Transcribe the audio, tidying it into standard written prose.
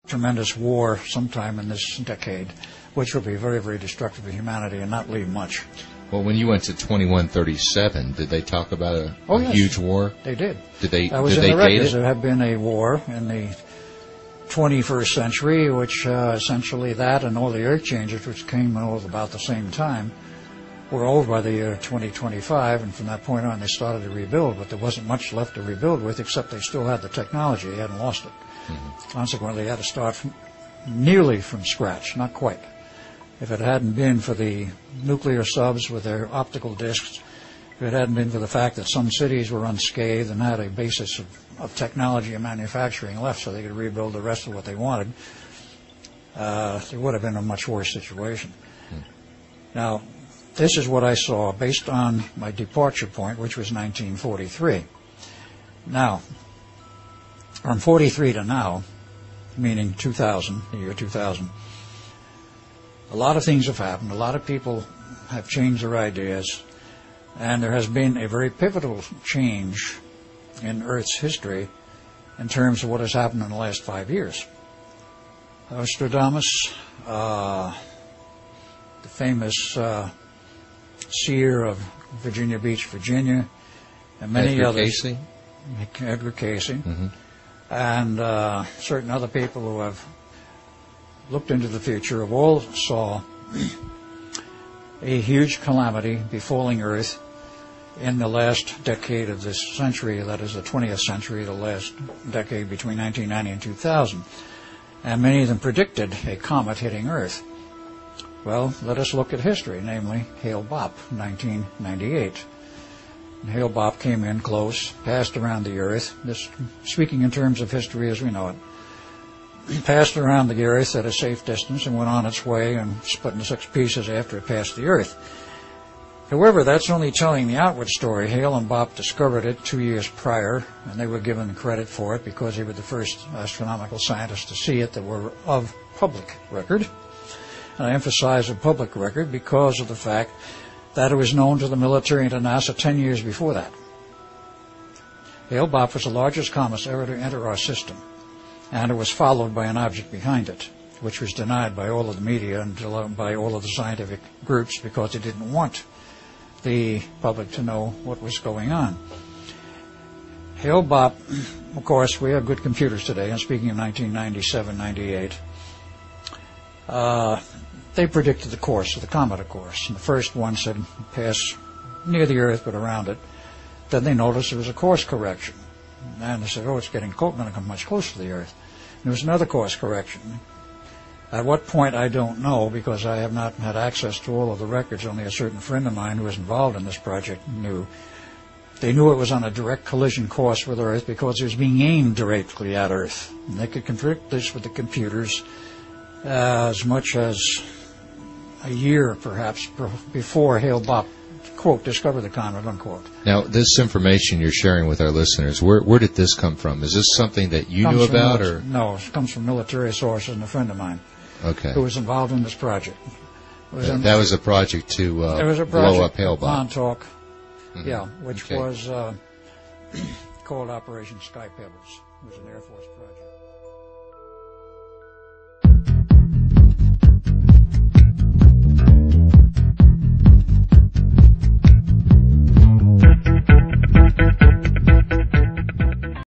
tremendous war sometime in this decade, which will be very, very destructive to humanity and not leave much. Well, when you went to 2137, did they talk about a Yes, huge war? They did. Did they That was did in they the date records. it? There had been a war in the 21st century, which essentially that and all the earth changes, which came all about the same time, were over by the year 2025, and from that point on they started to rebuild, but there wasn't much left to rebuild with, except they still had the technology. They hadn't lost it. Mm-hmm. Consequently, they had to start nearly from scratch, not quite. If it hadn't been for the nuclear subs with their optical discs, if it hadn't been for the fact that some cities were unscathed and had a basis of technology and manufacturing left so they could rebuild the rest of what they wanted, there would have been a much worse situation. Now, this is what I saw based on my departure point, which was 1943. Now, from 43 to now, meaning 2000, the year 2000, a lot of things have happened. A lot of people have changed their ideas, and there has been a very pivotal change in Earth's history in terms of what has happened in the last 5 years. Nostradamus, the famous seer of Virginia Beach, Virginia, and many others. Edgar Casey. Mm-hmm. And certain other people who have looked into the future have all saw a huge calamity befalling Earth in the last decade of this century, that is the 20th century, the last decade between 1990 and 2000. And many of them predicted a comet hitting Earth. Well, let us look at history, namely Hale-Bopp, 1998. And Hale-Bopp came in close, passed around the Earth. This, speaking in terms of history as we know it, passed around the Earth at a safe distance and went on its way and split into 6 pieces after it passed the Earth. However, that's only telling the outward story. Hale and Bopp discovered it 2 years prior, and they were given credit for it because they were the first astronomical scientists to see it that were of public record. And I emphasize a public record because of the fact that it was known to the military and to NASA 10 years before that. Hale-Bopp was the largest comet ever to enter our system, and it was followed by an object behind it, which was denied by all of the media and by all of the scientific groups because they didn't want the public to know what was going on. Hale-Bopp, of course, we have good computers today, and speaking of 1997, 98, they predicted the course of the comet, of course. And the first one said pass near the Earth but around it. Then they noticed there was a course correction. And they said, oh, it's going to come much closer to the Earth. And there was another course correction. At what point, I don't know, because I have not had access to all of the records. Only a certain friend of mine who was involved in this project knew. They knew it was on a direct collision course with Earth because it was being aimed directly at Earth. And they could predict this with the computers as much as a year, perhaps, before Hale-Bopp, quote, discovered the comet, unquote. Now, this information you're sharing with our listeners, where did this come from? Is this something that you knew about? Or no, it comes from military sources and a friend of mine who was involved in this project. That was a project to blow up Hale-Bopp. Montauk, Mm-hmm. which was called Operation Sky Pebbles. It was an Air Force project.